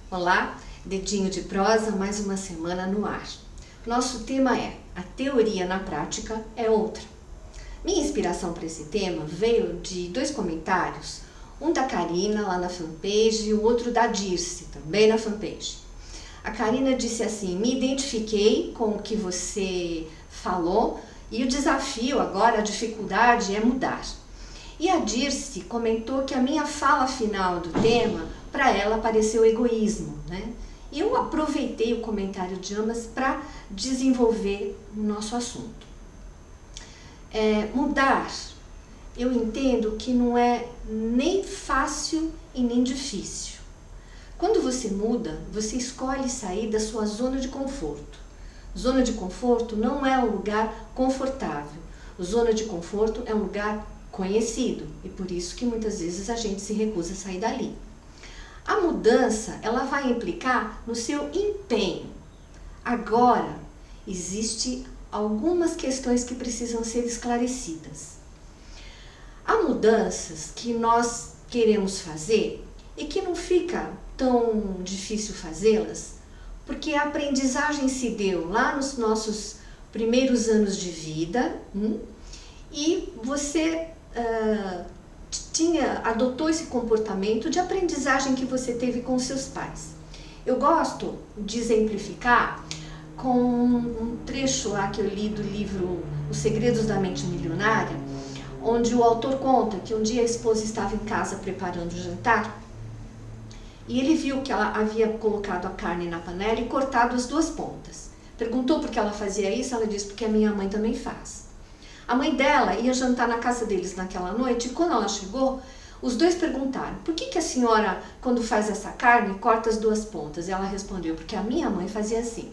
Olá, Dedinho de Prosa, mais uma semana no ar. Nosso tema é A Teoria na Prática é Outra. Minha inspiração para esse tema veio de dois comentários, um da Karina lá na fanpage e o outro da Dirce, também na fanpage. A Karina disse assim: me identifiquei com o que você falou e o desafio agora, a dificuldade é mudar. E a Dirce comentou que a minha fala final do tema, para ela, pareceu egoísmo, né? E eu aproveitei o comentário de ambas para desenvolver o nosso assunto. Mudar, eu entendo que não é nem fácil e nem difícil. Quando você muda, você escolhe sair da sua zona de conforto. Zona de conforto não é um lugar confortável. Zona de conforto é um lugar conhecido e por isso que muitas vezes a gente se recusa a sair dali. A mudança, ela vai implicar no seu empenho. Agora, existem algumas questões que precisam ser esclarecidas. Há mudanças que nós queremos fazer e que não fica tão difícil fazê-las, porque a aprendizagem se deu lá nos nossos primeiros anos de vida e você adotou esse comportamento de aprendizagem que você teve com seus pais. Eu gosto de exemplificar com um trecho lá que eu li do livro Os Segredos da Mente Milionária, onde o autor conta que um dia a esposa estava em casa preparando o jantar e ele viu que ela havia colocado a carne na panela e cortado as duas pontas. Perguntou por que ela fazia isso, ela disse: porque a minha mãe também faz. A mãe dela ia jantar na casa deles naquela noite e quando ela chegou, os dois perguntaram: por que a senhora, quando faz essa carne, corta as duas pontas? E ela respondeu: porque a minha mãe fazia assim.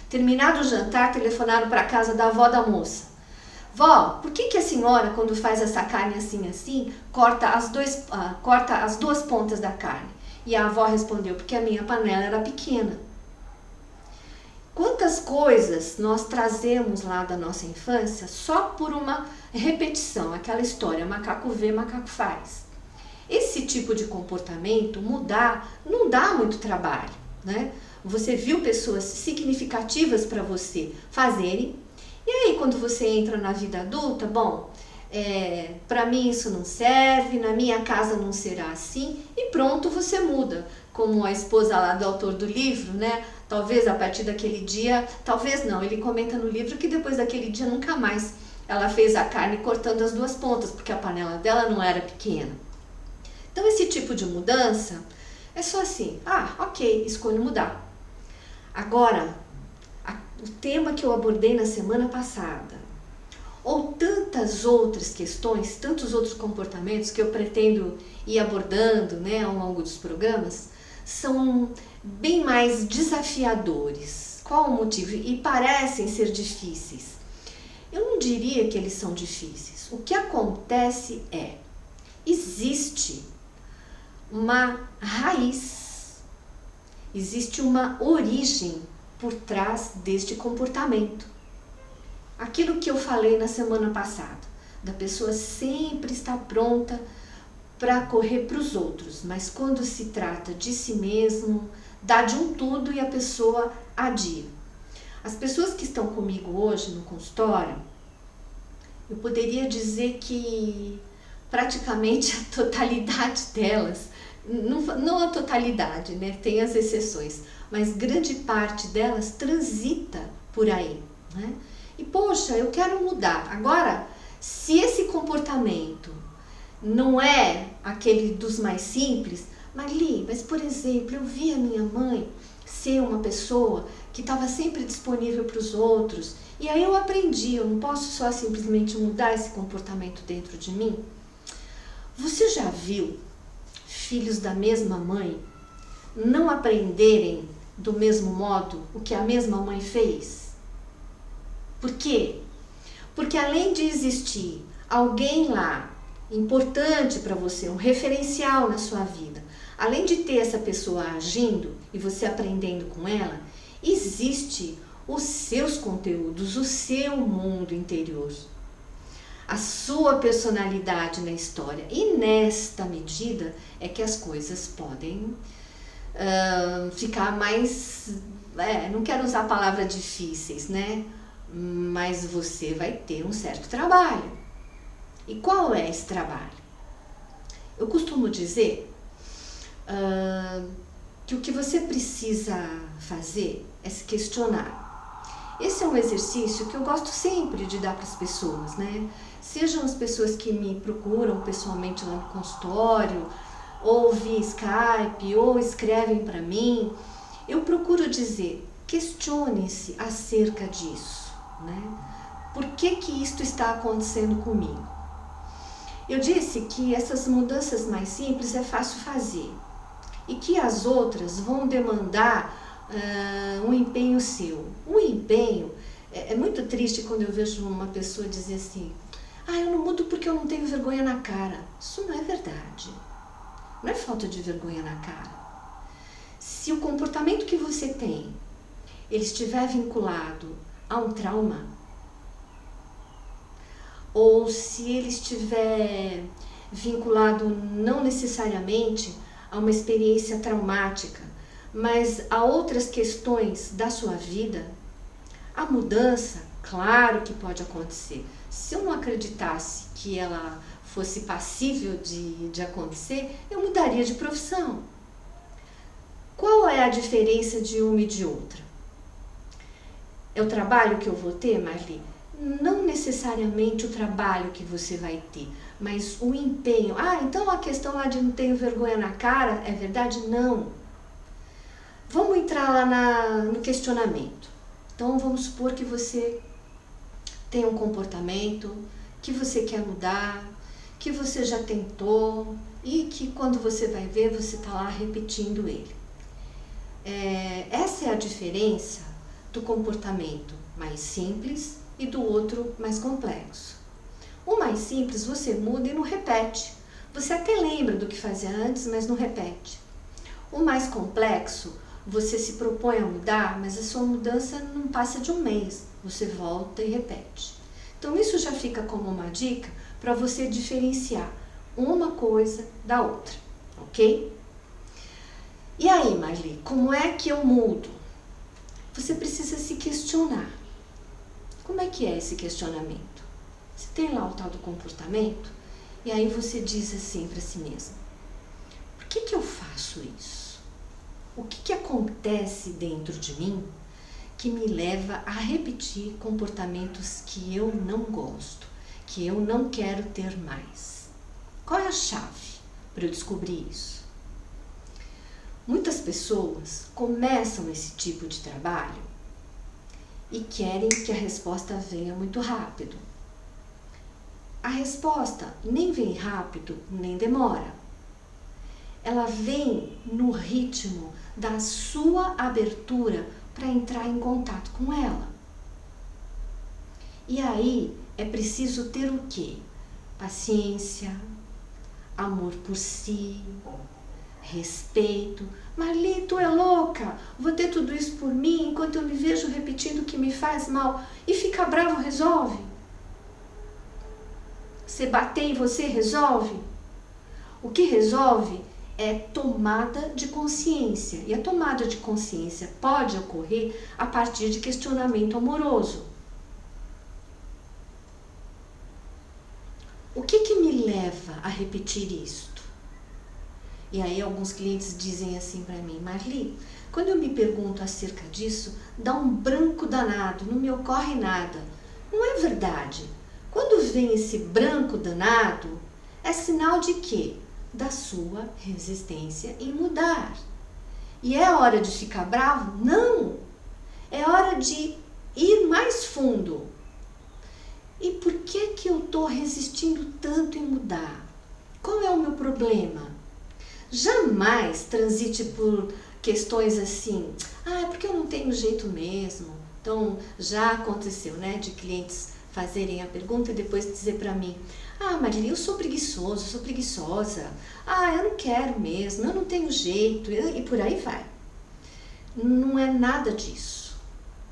Terminado o jantar, telefonaram para a casa da avó da moça. Vó, por que a senhora, quando faz essa carne assim, corta as duas pontas da carne? E a avó respondeu: porque a minha panela era pequena. Quantas coisas nós trazemos lá da nossa infância só por uma repetição, aquela história, macaco vê, macaco faz. Esse tipo de comportamento, mudar, não dá muito trabalho, né? Você viu pessoas significativas para você fazerem, e aí quando você entra na vida adulta, para mim isso não serve, na minha casa não será assim, e pronto, você muda. Como a esposa lá do autor do livro, né? Talvez a partir daquele dia, talvez não, ele comenta no livro que depois daquele dia nunca mais ela fez a carne cortando as duas pontas, porque a panela dela não era pequena. Então esse tipo de mudança é só assim: ok, escolho mudar. Agora, o tema que eu abordei na semana passada, ou tantas outras questões, tantos outros comportamentos que eu pretendo ir abordando, né, ao longo dos programas, são bem mais desafiadores. Qual o motivo? E parecem ser difíceis. Eu não diria que eles são difíceis. O que acontece existe uma raiz, existe uma origem por trás deste comportamento. Aquilo que eu falei na semana passada, da pessoa sempre estar pronta para correr para os outros, mas quando se trata de si mesmo, dá de um tudo e a pessoa adia. As pessoas que estão comigo hoje no consultório, eu poderia dizer que praticamente a totalidade delas, não a totalidade, né? Tem as exceções, mas grande parte delas transita por aí, né? E poxa, eu quero mudar. Agora, se esse comportamento não é aquele dos mais simples, mas por exemplo, eu vi a minha mãe ser uma pessoa que estava sempre disponível para os outros, e aí eu aprendi, eu não posso só simplesmente mudar esse comportamento dentro de mim. Você já viu filhos da mesma mãe não aprenderem do mesmo modo o que a mesma mãe fez? Por quê? Porque além de existir alguém lá importante para você, um referencial na sua vida, além de ter essa pessoa agindo e você aprendendo com ela, existe os seus conteúdos, o seu mundo interior, a sua personalidade na história. E nesta medida é que as coisas podem ficar mais, não quero usar a palavra difíceis, né? Mas você vai ter um certo trabalho. E qual é esse trabalho? Eu costumo dizer que o que você precisa fazer é se questionar. Esse é um exercício que eu gosto sempre de dar para as pessoas, né? Sejam as pessoas que me procuram pessoalmente lá no consultório, ou via Skype, ou escrevem para mim. Eu procuro dizer, questione-se acerca disso, né? Por que que isto está acontecendo comigo? Eu disse que essas mudanças mais simples é fácil fazer e que as outras vão demandar um empenho seu. O empenho, é muito triste quando eu vejo uma pessoa dizer assim, eu não mudo porque eu não tenho vergonha na cara. Isso não é verdade. Não é falta de vergonha na cara. Se o comportamento que você tem, ele estiver vinculado a um trauma, ou se ele estiver vinculado não necessariamente a uma experiência traumática, mas a outras questões da sua vida, a mudança, claro que pode acontecer. Se eu não acreditasse que ela fosse passível de acontecer, eu mudaria de profissão. Qual é a diferença de uma e de outra? É o trabalho que eu vou ter, Marli? Não necessariamente o trabalho que você vai ter, mas o empenho. Então a questão lá de não ter vergonha na cara, é verdade? Não. Vamos entrar lá no questionamento. Então vamos supor que você tem um comportamento que você quer mudar, que você já tentou e que quando você vai ver, você está lá repetindo ele. Essa é a diferença do comportamento mais simples e do outro mais complexo. O mais simples você muda e não repete. Você até lembra do que fazia antes, mas não repete. O mais complexo, você se propõe a mudar, mas a sua mudança não passa de um mês. Você volta e repete. Então isso já fica como uma dica para você diferenciar uma coisa da outra, ok? E aí, Marli, como é que eu mudo? Você precisa se questionar. Como é que é esse questionamento? Você tem lá o tal do comportamento e aí você diz assim para si mesmo, por que eu faço isso? O que acontece dentro de mim que me leva a repetir comportamentos que eu não gosto, que eu não quero ter mais? Qual é a chave para eu descobrir isso? Muitas pessoas começam esse tipo de trabalho e querem que a resposta venha muito rápido. A resposta nem vem rápido, nem demora. Ela vem no ritmo da sua abertura para entrar em contato com ela. E aí é preciso ter o quê? Paciência, amor por si, respeito. Marli, tu é louca? Vou ter tudo isso por mim enquanto eu me vejo repetindo o que me faz mal e ficar bravo resolve? Você bater em você resolve? O que resolve é tomada de consciência. E a tomada de consciência pode ocorrer a partir de questionamento amoroso. O que me leva a repetir isto? E aí alguns clientes dizem assim para mim, Marli, quando eu me pergunto acerca disso, dá um branco danado, não me ocorre nada. Não é verdade. Quando vem esse branco danado, é sinal de quê? Da sua resistência em mudar. E é hora de ficar bravo? Não! É hora de ir mais fundo. E por que eu estou resistindo tanto em mudar? Qual é o meu problema? Jamais transite por questões assim, é porque eu não tenho jeito mesmo. Então, já aconteceu, né, de clientes fazerem a pergunta e depois dizer para mim, Marli, eu sou preguiçoso, eu sou preguiçosa. Eu não quero mesmo, eu não tenho jeito, e por aí vai. Não é nada disso.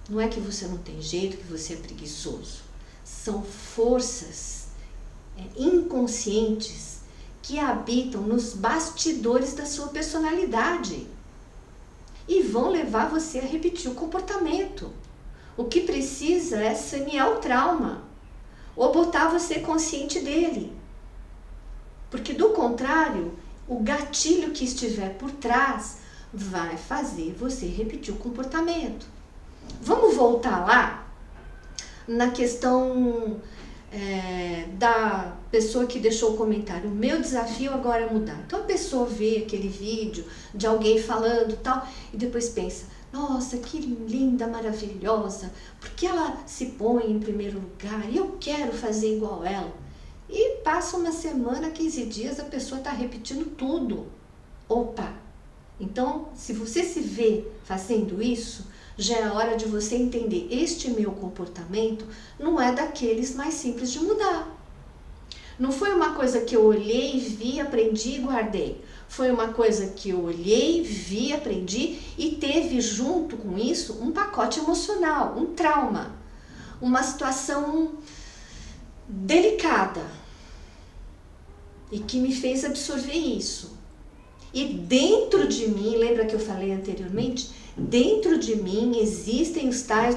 Não é que você não tem jeito, que você é preguiçoso. São forças inconscientes que habitam nos bastidores da sua personalidade. vão levar você a repetir o comportamento. O que precisa é sanear o trauma, ou botar você consciente dele. Porque do contrário, o gatilho que estiver por trás vai fazer você repetir o comportamento. Vamos voltar lá na questão da pessoa que deixou o comentário. O meu desafio agora é mudar. Então a pessoa vê aquele vídeo de alguém falando tal e depois pensa, nossa, que linda, maravilhosa, porque ela se põe em primeiro lugar e eu quero fazer igual ela. E passa uma semana, 15 dias, a pessoa está repetindo tudo. Opa! Então, se você se vê fazendo isso, já é hora de você entender, este meu comportamento não é daqueles mais simples de mudar. Não foi uma coisa que eu olhei, vi, aprendi e guardei. Foi uma coisa que eu olhei, vi, aprendi e teve junto com isso um pacote emocional, um trauma, uma situação delicada e que me fez absorver isso. E dentro de mim, lembra que eu falei anteriormente? Dentro de mim existem os tais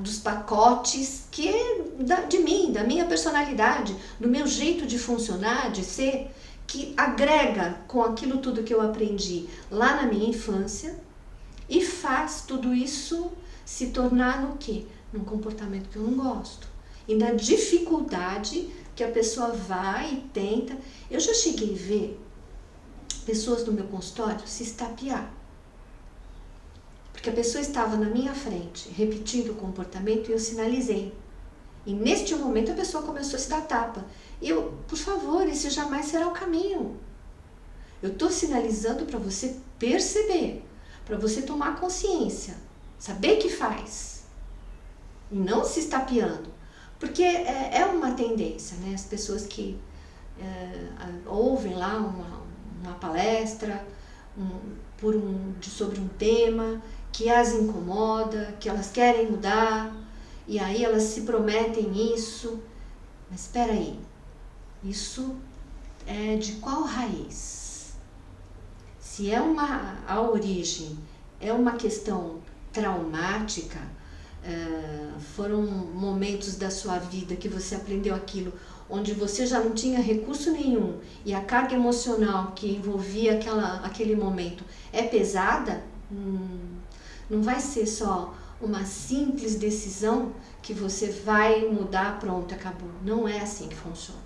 dos pacotes que é de mim, da minha personalidade, do meu jeito de funcionar, de ser, que agrega com aquilo tudo que eu aprendi lá na minha infância e faz tudo isso se tornar no quê? Num comportamento que eu não gosto. E na dificuldade que a pessoa vai e tenta. Eu já cheguei a ver pessoas no meu consultório se estapear. Porque a pessoa estava na minha frente, repetindo o comportamento e eu sinalizei. E neste momento a pessoa começou a se dar tapa. E eu, por favor, esse jamais será o caminho. Eu estou sinalizando para você perceber, para você tomar consciência, saber que faz. E não se estapeando. Porque é uma tendência, né? As pessoas que ouvem lá uma palestra sobre um tema que as incomoda, que elas querem mudar, e aí elas se prometem isso. Mas espera aí, isso é de qual raiz? Se a origem é uma questão traumática, foram momentos da sua vida que você aprendeu aquilo onde você já não tinha recurso nenhum e a carga emocional que envolvia aquele momento é pesada, não vai ser só uma simples decisão que você vai mudar, pronto, acabou. Não é assim que funciona.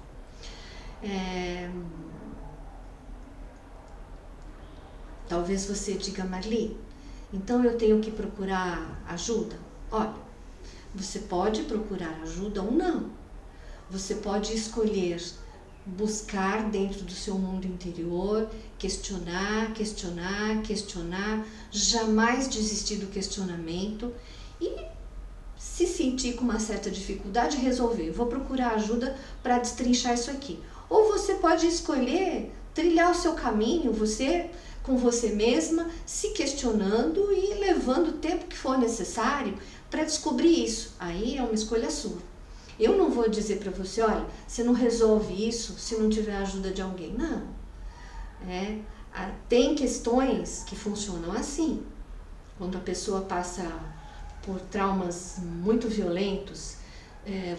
Talvez você diga, Marli, então eu tenho que procurar ajuda? Olha, você pode procurar ajuda ou não. Você pode escolher buscar dentro do seu mundo interior, questionar, jamais desistir do questionamento e se sentir com uma certa dificuldade, resolver. Vou procurar ajuda para destrinchar isso aqui. Ou você pode escolher trilhar o seu caminho, você com você mesma, se questionando e levando o tempo que for necessário para descobrir isso. Aí é uma escolha sua. Eu não vou dizer para você, olha, você não resolve isso se não tiver a ajuda de alguém. Não. Tem questões que funcionam assim. Quando a pessoa passa por traumas muito violentos,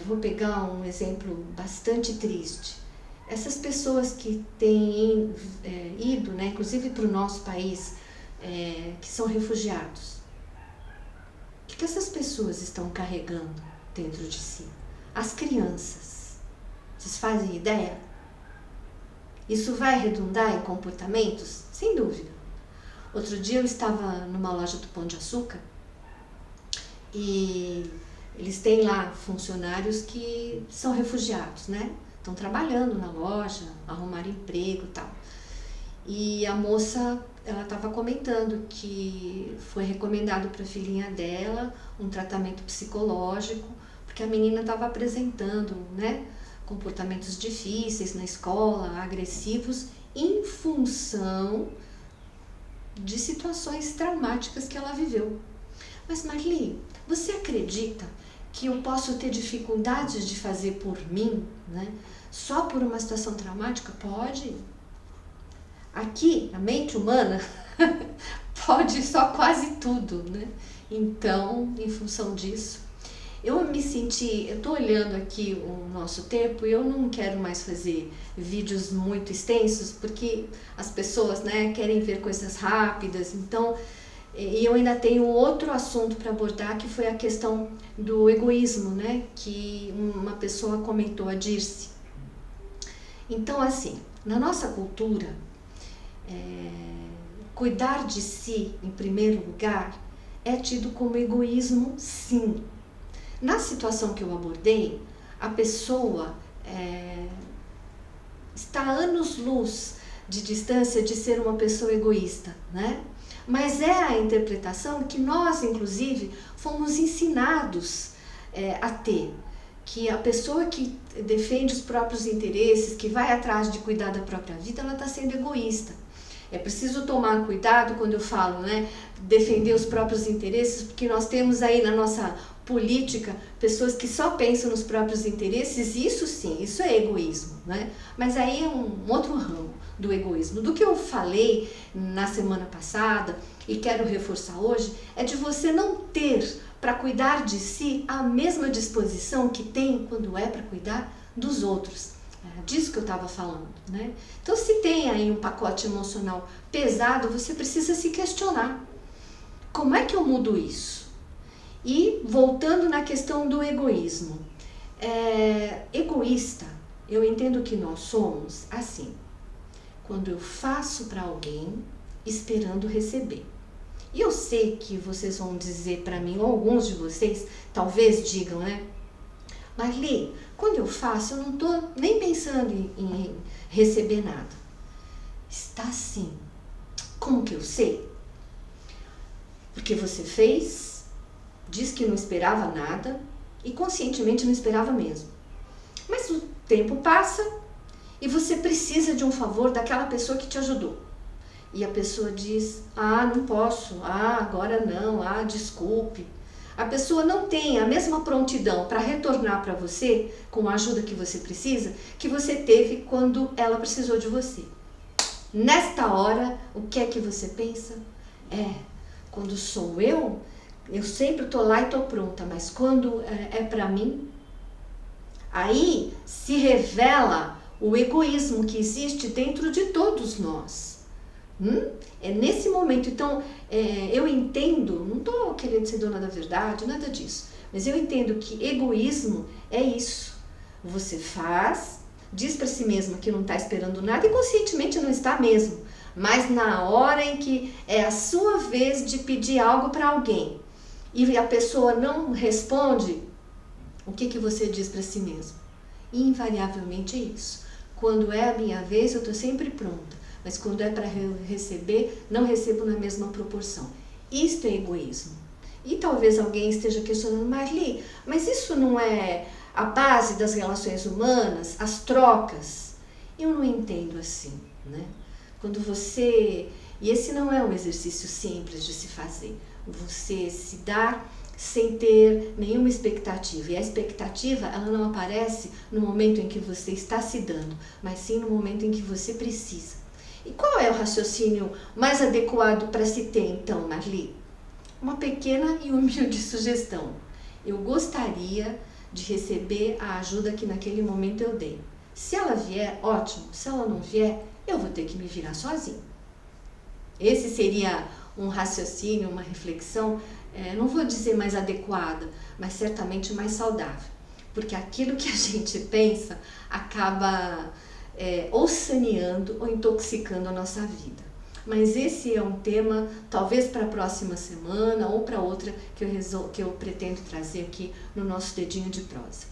vou pegar um exemplo bastante triste. Essas pessoas que têm ido, né, inclusive para o nosso país, que são refugiados, o que essas pessoas estão carregando dentro de si? As crianças. Vocês fazem ideia? Isso vai redundar em comportamentos? Sem dúvida. Outro dia eu estava numa loja do Pão de Açúcar e eles têm lá funcionários que são refugiados, né? Estão trabalhando na loja, arrumaram emprego e tal. E a moça, ela estava comentando que foi recomendado para a filhinha dela um tratamento psicológico, porque a menina estava apresentando, né, comportamentos difíceis na escola, agressivos, em função de situações traumáticas que ela viveu. Mas Marli, você acredita que eu posso ter dificuldades de fazer por mim, né, só por uma situação traumática? Pode. Aqui, a mente humana fode só quase tudo, né? Então, em função disso, eu tô olhando aqui o nosso tempo e eu não quero mais fazer vídeos muito extensos, porque as pessoas, né, querem ver coisas rápidas, então, e eu ainda tenho outro assunto para abordar, que foi a questão do egoísmo, né, que uma pessoa comentou, a Dirce. Então, assim, na nossa cultura, cuidar de si, em primeiro lugar, é tido como egoísmo, sim. Na situação que eu abordei, a pessoa está a anos-luz de distância de ser uma pessoa egoísta, né? Mas é a interpretação que nós, inclusive, fomos ensinados a ter. Que a pessoa que defende os próprios interesses, que vai atrás de cuidar da própria vida, ela está sendo egoísta. É preciso tomar cuidado quando eu falo, né, defender os próprios interesses, porque nós temos aí na nossa política pessoas que só pensam nos próprios interesses, isso sim, isso é egoísmo, né? Mas aí é um outro ramo do egoísmo. Do que eu falei na semana passada e quero reforçar hoje, é de você não ter para cuidar de si a mesma disposição que tem quando é para cuidar dos outros. É disso que eu estava falando, né? Então, se tem aí um pacote emocional pesado, você precisa se questionar. Como é que eu mudo isso? E voltando na questão do egoísmo. Egoísta, eu entendo que nós somos assim. Quando eu faço para alguém esperando receber. E eu sei que vocês vão dizer para mim, ou alguns de vocês talvez digam, né? Marli, quando eu faço, eu não estou nem pensando em receber nada. Está assim. Como que eu sei? Porque você fez, diz que não esperava nada e conscientemente não esperava mesmo. Mas o tempo passa e você precisa de um favor daquela pessoa que te ajudou. E a pessoa diz, não posso, agora não, desculpe. A pessoa não tem a mesma prontidão para retornar para você com a ajuda que você precisa, que você teve quando ela precisou de você. Nesta hora, o que é que você pensa? Quando sou eu sempre estou lá e estou pronta, mas quando é para mim, aí se revela o egoísmo que existe dentro de todos nós. É nesse momento, então, eu entendo, não estou querendo ser dona da verdade, nada disso, mas eu entendo que egoísmo é isso. Você faz, diz para si mesma que não está esperando nada e conscientemente não está mesmo, mas na hora em que é a sua vez de pedir algo para alguém e a pessoa não responde, o que você diz para si mesmo? Invariavelmente é isso. Quando é a minha vez, eu estou sempre pronta. Mas quando é para receber, não recebo na mesma proporção. Isto é egoísmo. E talvez alguém esteja questionando, Marli, mas isso não é a base das relações humanas, as trocas? Eu não entendo assim, né? Quando você... E esse não é um exercício simples de se fazer. Você se dá sem ter nenhuma expectativa. E a expectativa, ela não aparece no momento em que você está se dando, mas sim no momento em que você precisa. E qual é o raciocínio mais adequado para se ter, então, Marli? Uma pequena e humilde sugestão. Eu gostaria de receber a ajuda que naquele momento eu dei. Se ela vier, ótimo. Se ela não vier, eu vou ter que me virar sozinho. Esse seria um raciocínio, uma reflexão, não vou dizer mais adequada, mas certamente mais saudável. Porque aquilo que a gente pensa acaba... ou saneando ou intoxicando a nossa vida. Mas esse é um tema, talvez para a próxima semana ou para outra, que eu pretendo trazer aqui no nosso dedinho de prosa.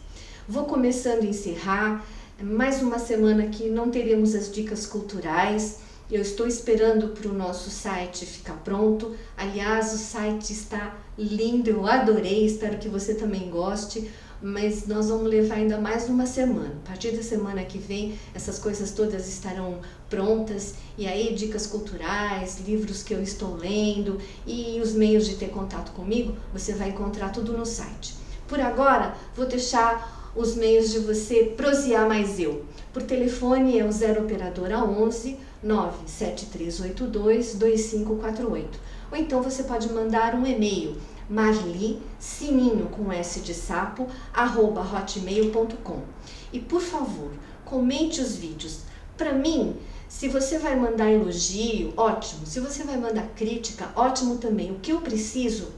Vou começando a encerrar, mais uma semana que não teremos as dicas culturais. Eu estou esperando para o nosso site ficar pronto. Aliás, o site está lindo, eu adorei, espero que você também goste. Mas nós vamos levar ainda mais uma semana. A partir da semana que vem, essas coisas todas estarão prontas. E aí, dicas culturais, livros que eu estou lendo e os meios de ter contato comigo, você vai encontrar tudo no site. Por agora, vou deixar os meios de você prosear mais eu. Por telefone é o 0 operadora 11 97382 2548. ou então você pode mandar um e-mail, Marli, sininho com S de sapo, @hotmail.com. E por favor, comente os vídeos. Para mim, se você vai mandar elogio, ótimo. Se você vai mandar crítica, ótimo também. O que eu preciso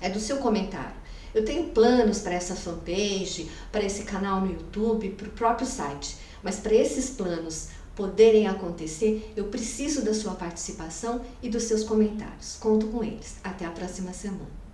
é do seu comentário. Eu tenho planos para essa fanpage, para esse canal no YouTube, para o próprio site. Mas para esses planos poderem acontecer, eu preciso da sua participação e dos seus comentários. Conto com eles. Até a próxima semana.